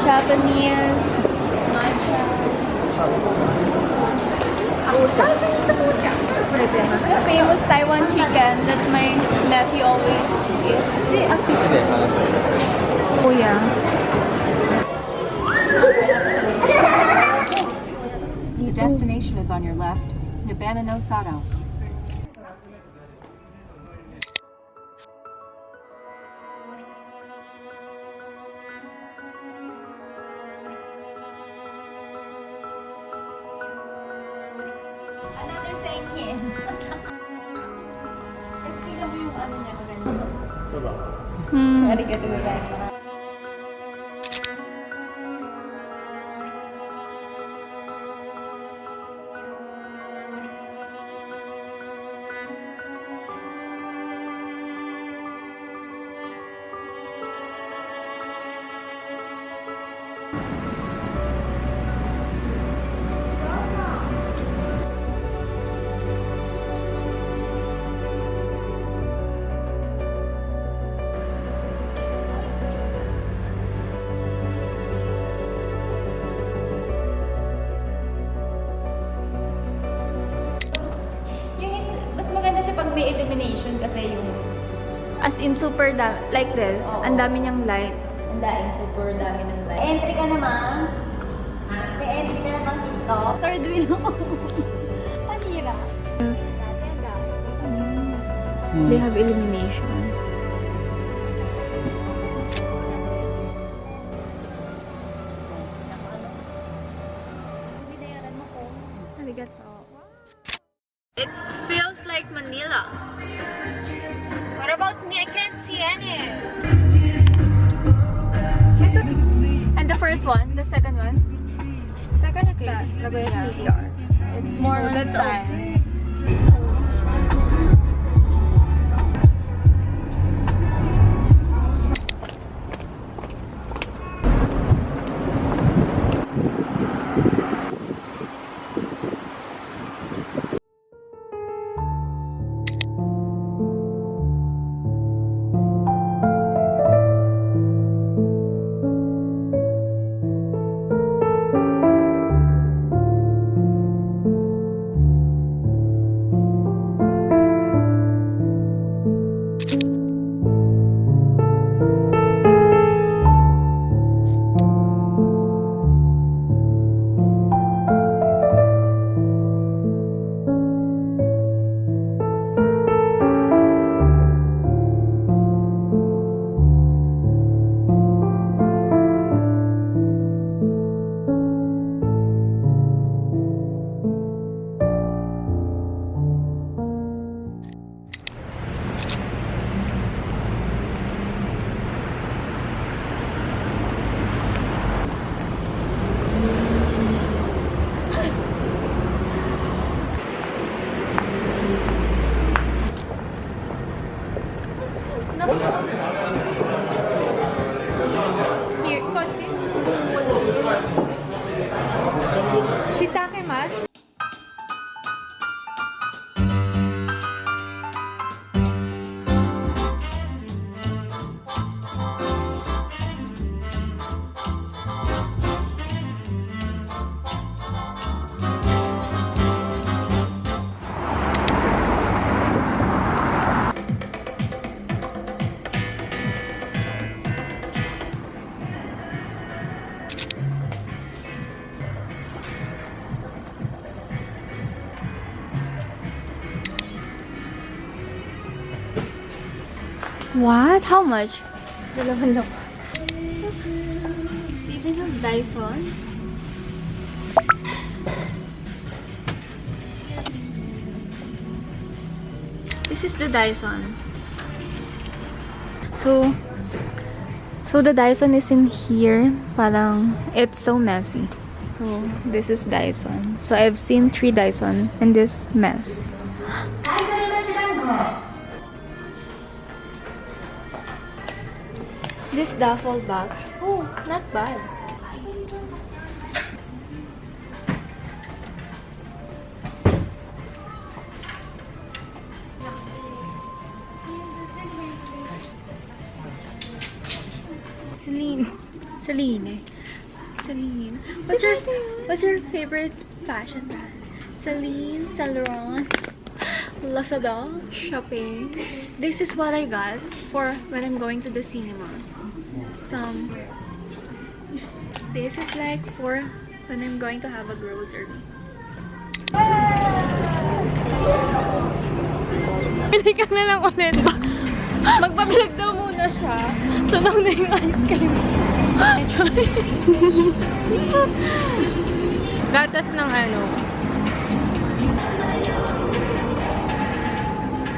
Japanese matcha. Famous Taiwan chicken that my nephew always eats. Oh yeah. The destination is on your left, Nagoya no Sato. Another saying here. Tingnan mo yung ano niya maganda. Arigatou gozaimasu. Maganda siya pag may illumination kasi yung as in super dami, like this. Ang dami niyang lights. Ang dami, super dami ng lights. Entry ka naman. May entry ka naman dito. Third wheel ako. Panira. They have illumination. Arigato. It feels like Manila. What about me? I can't see any. And the first one, the second one? Second is that Nagoya CR. It's more on that side. What? How much? Dalaman lang. Even of Dyson? This is the Dyson. So the Dyson is in here. Parang it's so messy. So this is Dyson. So I've seen 3 Dyson in this mess. This duffel bag. Oh, not bad. Celine. What's your favorite fashion brand? Celine, Saint Laurent, Lazada, shopping. This is what I got for when I'm going to the cinema. This is like for when I'm going to have a grocery. Pili ka na lang ulit. Magpabilag daw muna siya. Tunaw na yung ice cream. Gatas ng ano.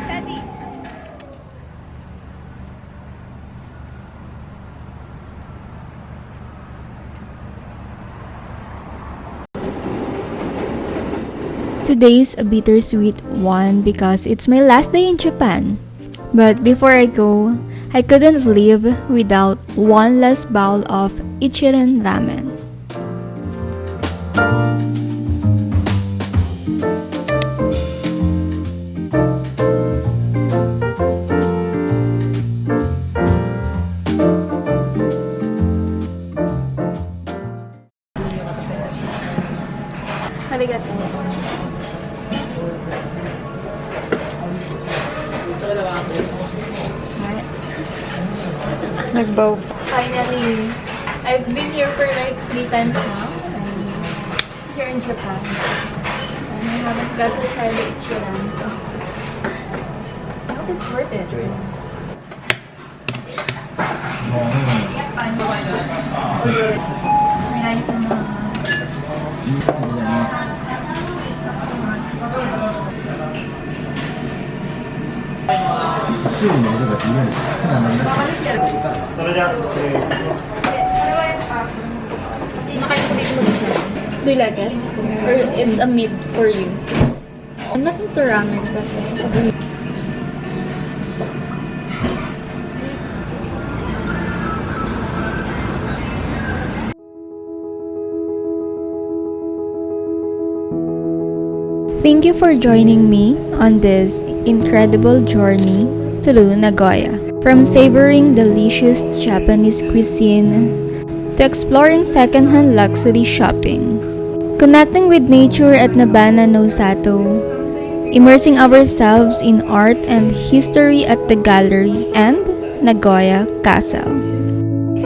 Daddy. Today's a bittersweet one because it's my last day in Japan. But before I go, I couldn't live without one last bowl of Ichiran ramen. Arigato. Nagbow. Finally, I've been here for like 3 times now. And here in Japan. And I haven't got to try the Ichiran, so I hope it's worth it. Nice Do you like it? Or it's a meat for you? I'm not into ramen kasi. Thank you for joining me on this incredible journey through Nagoya. From savoring delicious Japanese cuisine to exploring secondhand luxury shopping, connecting with nature at Nabana no Sato, immersing ourselves in art and history at the gallery and Nagoya Castle,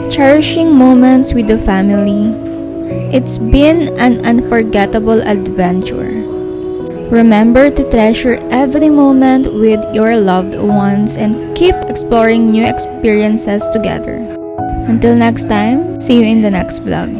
cherishing moments with the family. It's been an unforgettable adventure. Remember to treasure every moment with your loved ones and keep exploring new experiences together. Until next time, see you in the next vlog.